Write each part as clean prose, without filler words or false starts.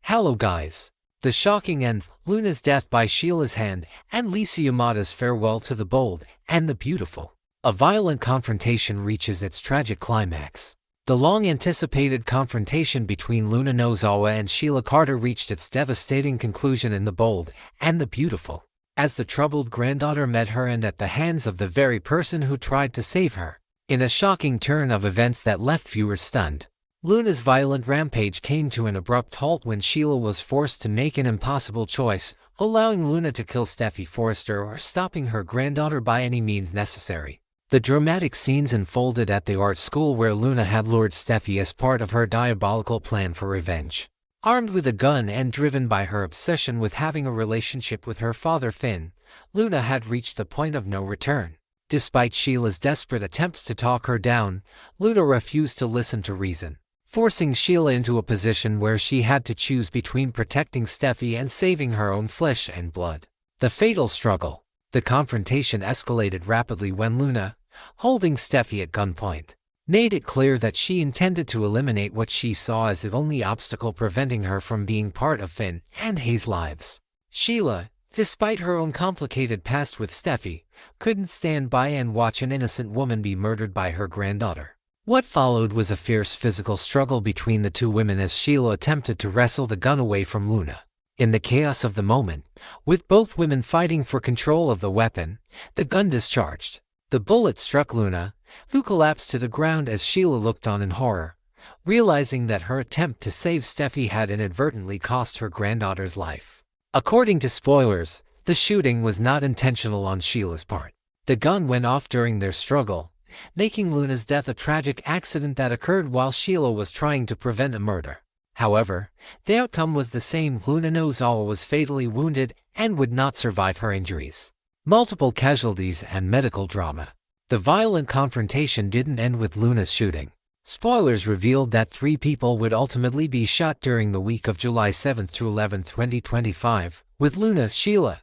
Hello guys. The shocking end, Luna's death by Sheila's hand, and Lisa Yamada's farewell to the bold and the beautiful. A violent confrontation reaches its tragic climax. The long-anticipated confrontation between Luna Nozawa and Sheila Carter reached its devastating conclusion in The Bold and the Beautiful, as the troubled granddaughter met her end at the hands of the very person who tried to save her. In a shocking turn of events that left viewers stunned, Luna's violent rampage came to an abrupt halt when Sheila was forced to make an impossible choice, allowing Luna to kill Steffi Forrester or stopping her granddaughter by any means necessary. The dramatic scenes unfolded at the art school where Luna had lured Steffi as part of her diabolical plan for revenge. Armed with a gun and driven by her obsession with having a relationship with her father Finn, Luna had reached the point of no return. Despite Sheila's desperate attempts to talk her down, Luna refused to listen to reason, forcing Sheila into a position where she had to choose between protecting Steffi and saving her own flesh and blood. The fatal struggle. The confrontation escalated rapidly when Luna, holding Steffi at gunpoint, made it clear that she intended to eliminate what she saw as the only obstacle preventing her from being part of Finn and Hayes' lives. Sheila, despite her own complicated past with Steffi, couldn't stand by and watch an innocent woman be murdered by her granddaughter. What followed was a fierce physical struggle between the two women as Sheila attempted to wrestle the gun away from Luna. In the chaos of the moment, with both women fighting for control of the weapon, the gun discharged. The bullet struck Luna, who collapsed to the ground as Sheila looked on in horror, realizing that her attempt to save Steffi had inadvertently cost her granddaughter's life. According to spoilers, the shooting was not intentional on Sheila's part. The gun went off during their struggle, making Luna's death a tragic accident that occurred while Sheila was trying to prevent a murder. However, the outcome was the same. Luna Nozawa was fatally wounded and would not survive her injuries. Multiple casualties and medical drama. The violent confrontation didn't end with Luna's shooting. Spoilers revealed that 3 people would ultimately be shot during the week of July 7 to 11, 2025, with Luna, Sheila,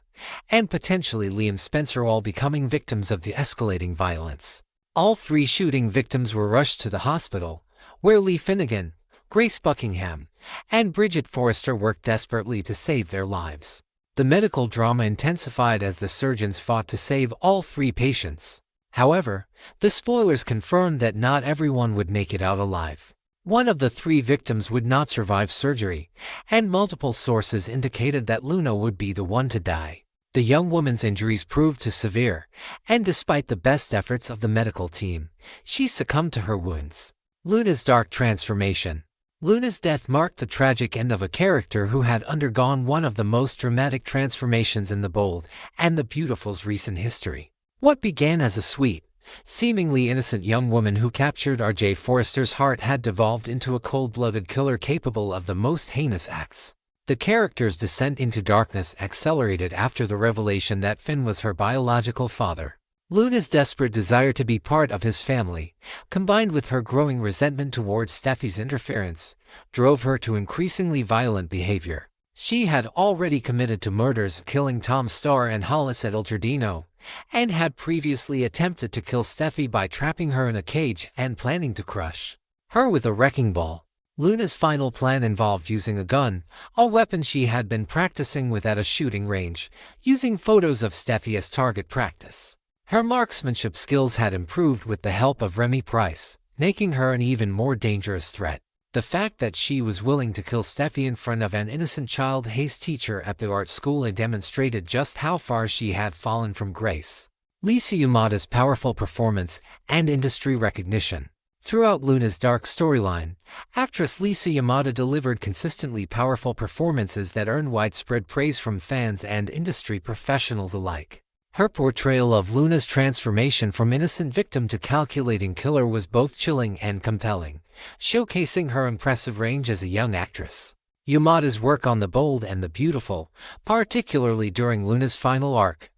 and potentially Liam Spencer all becoming victims of the escalating violence. All 3 shooting victims were rushed to the hospital, where Lee Finnegan, Grace Buckingham, and Bridget Forrester worked desperately to save their lives. The medical drama intensified as the surgeons fought to save all 3 patients. However, the spoilers confirmed that not everyone would make it out alive. One of the 3 victims would not survive surgery, and multiple sources indicated that Luna would be the one to die. The young woman's injuries proved too severe, and despite the best efforts of the medical team, she succumbed to her wounds. Luna's dark transformation. Luna's death marked the tragic end of a character who had undergone one of the most dramatic transformations in The Bold and the Beautiful's recent history. What began as a sweet, seemingly innocent young woman who captured R.J. Forrester's heart had devolved into a cold-blooded killer capable of the most heinous acts. The character's descent into darkness accelerated after the revelation that Finn was her biological father. Luna's desperate desire to be part of his family, combined with her growing resentment towards Steffi's interference, drove her to increasingly violent behavior. She had already committed to murders, killing Tom Starr and Hollis at El Giardino, and had previously attempted to kill Steffi by trapping her in a cage and planning to crush her with a wrecking ball. Luna's final plan involved using a gun, a weapon she had been practicing with at a shooting range, using photos of Steffi as target practice. Her marksmanship skills had improved with the help of Remy Price, making her an even more dangerous threat. The fact that she was willing to kill Steffi in front of an innocent child Hayes teacher at the art school demonstrated just how far she had fallen from grace. Lisa Yamada's powerful performance and industry recognition. Throughout Luna's dark storyline, actress Lisa Yamada delivered consistently powerful performances that earned widespread praise from fans and industry professionals alike. Her portrayal of Luna's transformation from innocent victim to calculating killer was both chilling and compelling, showcasing her impressive range as a young actress. Yamada's work on The Bold and the Beautiful, particularly during Luna's final arc,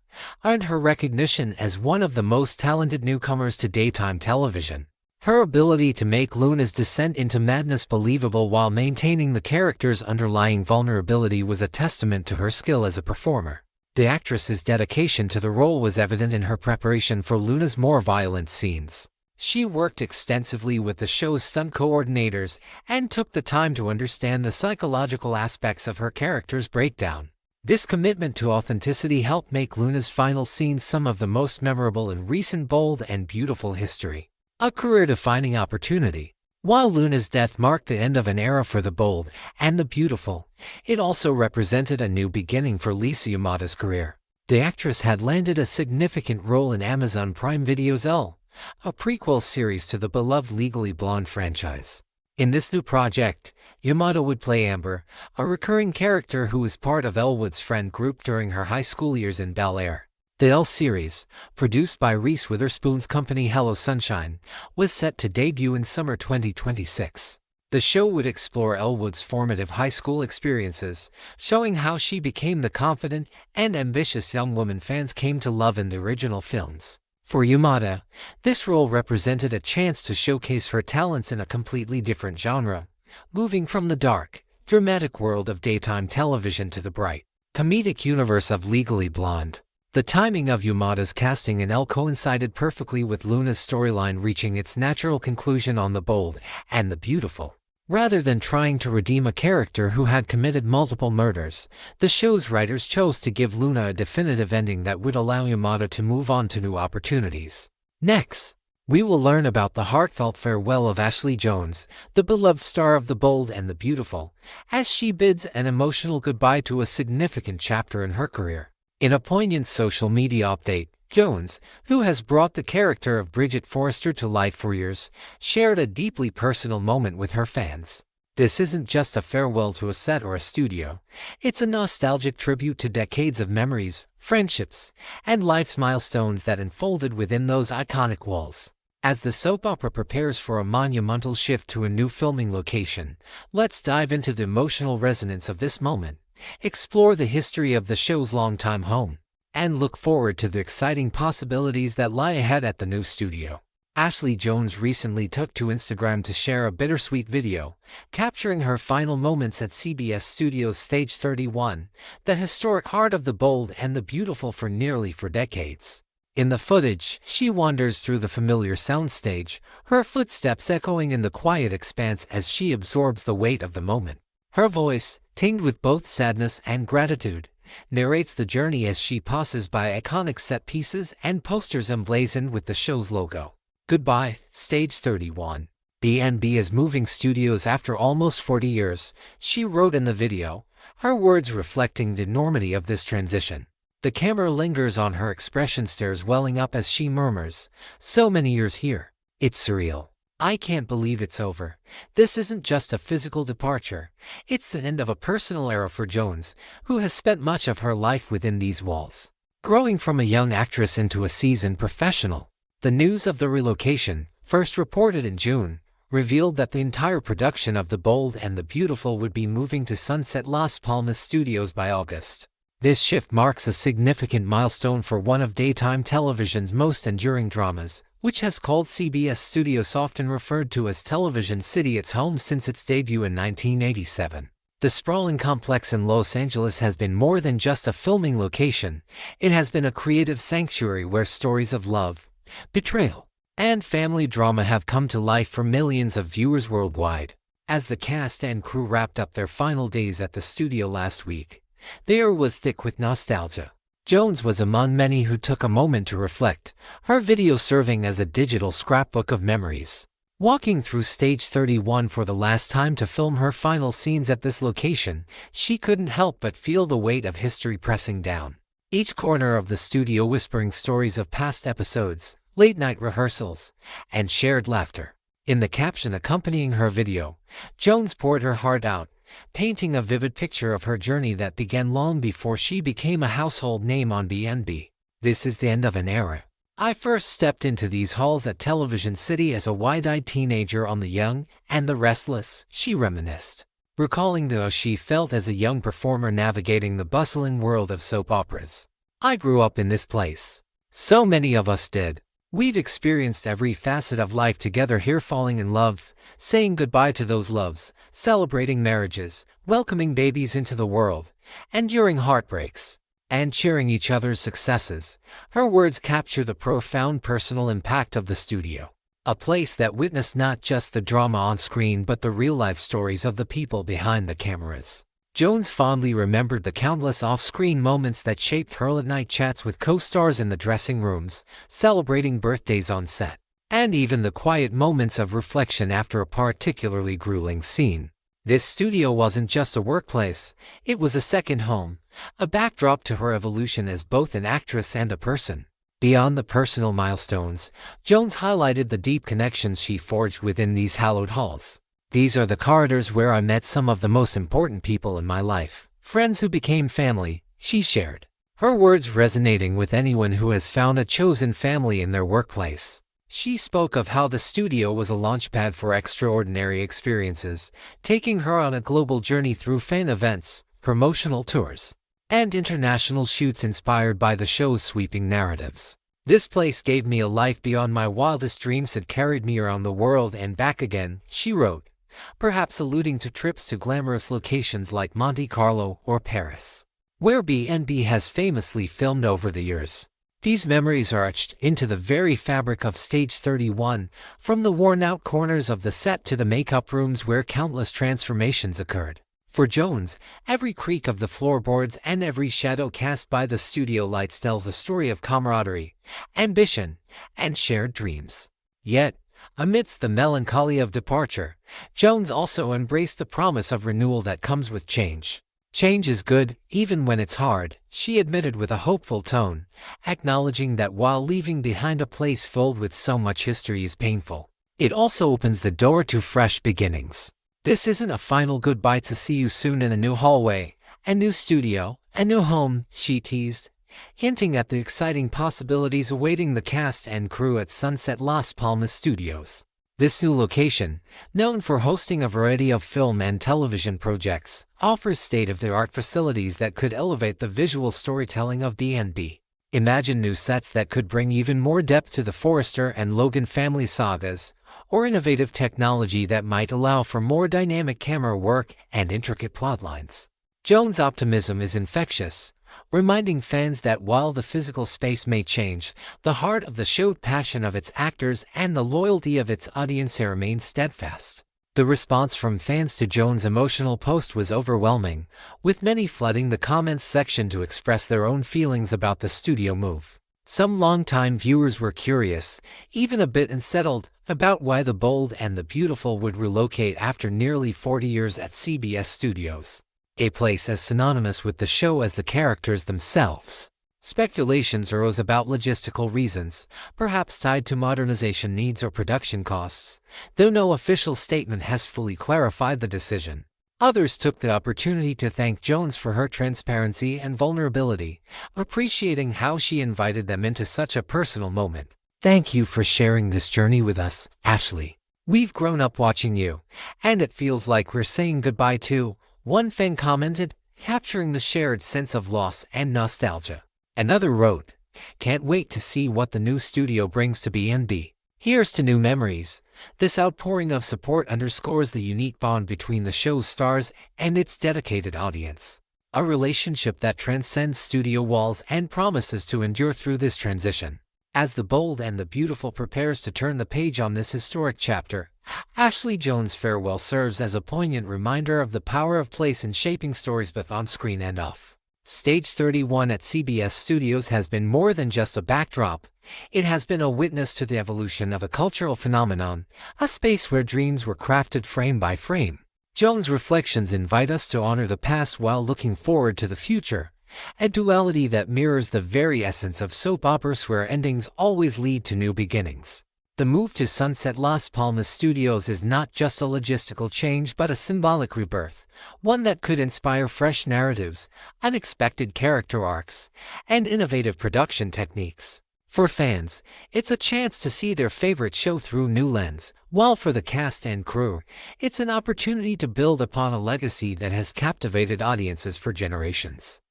earned her recognition as one of the most talented newcomers to daytime television. Her ability to make Luna's descent into madness believable while maintaining the character's underlying vulnerability was a testament to her skill as a performer. The actress's dedication to the role was evident in her preparation for Luna's more violent scenes. She worked extensively with the show's stunt coordinators and took the time to understand the psychological aspects of her character's breakdown. This commitment to authenticity helped make Luna's final scenes some of the most memorable in recent Bold and Beautiful history. A career-defining opportunity. While Luna's death marked the end of an era for the Bold and the Beautiful, it also represented a new beginning for Lisa Yamada's career. The actress had landed a significant role in Amazon Prime Video's Elle, a prequel series to the beloved Legally Blonde franchise. In this new project, Yamada would play Amber, a recurring character who was part of Elwood's friend group during her high school years in Bel Air. The Elle series, produced by Reese Witherspoon's company Hello Sunshine, was set to debut in summer 2026. The show would explore Elwood's formative high school experiences, showing how she became the confident and ambitious young woman fans came to love in the original films. For Yamada, this role represented a chance to showcase her talents in a completely different genre, moving from the dark, dramatic world of daytime television to the bright, comedic universe of Legally Blonde. The timing of Yamada's casting in Elle coincided perfectly with Luna's storyline reaching its natural conclusion on The Bold and the Beautiful. Rather than trying to redeem a character who had committed multiple murders, the show's writers chose to give Luna a definitive ending that would allow Yamada to move on to new opportunities. Next, we will learn about the heartfelt farewell of Ashley Jones, the beloved star of The Bold and the Beautiful, as she bids an emotional goodbye to a significant chapter in her career. In a poignant social media update, Jones, who has brought the character of Bridget Forrester to life for years, shared a deeply personal moment with her fans. This isn't just a farewell to a set or a studio, it's a nostalgic tribute to decades of memories, friendships, and life's milestones that unfolded within those iconic walls. As the soap opera prepares for a monumental shift to a new filming location, let's dive into the emotional resonance of this moment, explore the history of the show's longtime home, and look forward to the exciting possibilities that lie ahead at the new studio. Ashley Jones recently took to Instagram to share a bittersweet video, capturing her final moments at CBS Studios Stage 31, the historic heart of The Bold and the Beautiful for nearly 4 decades. In the footage, she wanders through the familiar soundstage, her footsteps echoing in the quiet expanse as she absorbs the weight of the moment. Her voice, tinged with both sadness and gratitude, narrates the journey as she passes by iconic set pieces and posters emblazoned with the show's logo. Goodbye, Stage 31. B&B is moving studios after almost 40 years, she wrote in the video, her words reflecting the enormity of this transition. The camera lingers on her expression, stares welling up as she murmurs, "So many years here. It's surreal. I can't believe it's over." This isn't just a physical departure, it's the end of a personal era for Jones, who has spent much of her life within these walls. Growing from a young actress into a seasoned professional, the news of the relocation, first reported in June, revealed that the entire production of The Bold and the Beautiful would be moving to Sunset Las Palmas Studios by August. This shift marks a significant milestone for one of daytime television's most enduring dramas, which has called CBS Studios often referred to as Television City its home since its debut in 1987. The sprawling complex in Los Angeles has been more than just a filming location, it has been a creative sanctuary where stories of love, betrayal, and family drama have come to life for millions of viewers worldwide. As the cast and crew wrapped up their final days at the studio last week, the air was thick with nostalgia. Jones was among many who took a moment to reflect, her video serving as a digital scrapbook of memories. Walking through Stage 31 for the last time to film her final scenes at this location, she couldn't help but feel the weight of history pressing down. Each corner of the studio whispering stories of past episodes, late-night rehearsals, and shared laughter. In the caption accompanying her video, Jones poured her heart out, painting a vivid picture of her journey that began long before she became a household name on B&B. "This is the end of an era. I first stepped into these halls at Television City as a wide-eyed teenager on The Young and the Restless," she reminisced, recalling how she felt as a young performer navigating the bustling world of soap operas. "I grew up in this place. So many of us did. We've experienced every facet of life together here, falling in love, saying goodbye to those loves, celebrating marriages, welcoming babies into the world, enduring heartbreaks, and cheering each other's successes." Her words capture the profound personal impact of the studio. A place that witnessed not just the drama on screen but the real-life stories of the people behind the cameras. Jones fondly remembered the countless off-screen moments that shaped her late-night chats with co-stars in the dressing rooms, celebrating birthdays on set, and even the quiet moments of reflection after a particularly grueling scene. This studio wasn't just a workplace, it was a second home, a backdrop to her evolution as both an actress and a person. Beyond the personal milestones, Jones highlighted the deep connections she forged within these hallowed halls. These are the corridors where I met some of the most important people in my life, friends who became family, she shared. Her words resonating with anyone who has found a chosen family in their workplace. She spoke of how the studio was a launchpad for extraordinary experiences, taking her on a global journey through fan events, promotional tours, and international shoots inspired by the show's sweeping narratives. This place gave me a life beyond my wildest dreams that carried me around the world and back again, she wrote, perhaps alluding to trips to glamorous locations like Monte Carlo or Paris, where B&B has famously filmed over the years. These memories are etched into the very fabric of Stage 31, from the worn-out corners of the set to the makeup rooms where countless transformations occurred. For Jones, every creak of the floorboards and every shadow cast by the studio lights tells a story of camaraderie, ambition, and shared dreams. Yet, amidst the melancholy of departure, Jones also embraced the promise of renewal that comes with change. Change is good, even when it's hard, she admitted with a hopeful tone, acknowledging that while leaving behind a place filled with so much history is painful, it also opens the door to fresh beginnings. This isn't a final goodbye to see you soon in a new hallway, a new studio, a new home, she teased, hinting at the exciting possibilities awaiting the cast and crew at Sunset Las Palmas Studios. This new location, known for hosting a variety of film and television projects, offers state-of-the-art facilities that could elevate the visual storytelling of B&B. Imagine new sets that could bring even more depth to the Forrester and Logan family sagas, or innovative technology that might allow for more dynamic camera work and intricate plotlines. Jones' optimism is infectious, reminding fans that while the physical space may change, the heart of the show's passion of its actors and the loyalty of its audience remains steadfast. The response from fans to Jones' emotional post was overwhelming, with many flooding the comments section to express their own feelings about the studio move. Some longtime viewers were curious, even a bit unsettled, about why the bold and the beautiful would relocate after nearly 40 years at CBS Studios, a place as synonymous with the show as the characters themselves. Speculations arose about logistical reasons, perhaps tied to modernization needs or production costs, though no official statement has fully clarified the decision. Others took the opportunity to thank Jones for her transparency and vulnerability, appreciating how she invited them into such a personal moment. Thank you for sharing this journey with us, Ashley. We've grown up watching you, and it feels like we're saying goodbye too, one fan commented, capturing the shared sense of loss and nostalgia. Another wrote, can't wait to see what the new studio brings to B&B. Here's to new memories. This outpouring of support underscores the unique bond between the show's stars and its dedicated audience. A relationship that transcends studio walls and promises to endure through this transition. As the bold and the beautiful prepares to turn the page on this historic chapter, Ashley Jones' farewell serves as a poignant reminder of the power of place in shaping stories both on screen and off. Stage 31 at CBS Studios has been more than just a backdrop. It has been a witness to the evolution of a cultural phenomenon, a space where dreams were crafted frame by frame. Jones' reflections invite us to honor the past while looking forward to the future, a duality that mirrors the very essence of soap operas where endings always lead to new beginnings. The move to Sunset Las Palmas Studios is not just a logistical change but a symbolic rebirth, one that could inspire fresh narratives, unexpected character arcs, and innovative production techniques. For fans, it's a chance to see their favorite show through new lens, while for the cast and crew, it's an opportunity to build upon a legacy that has captivated audiences for generations.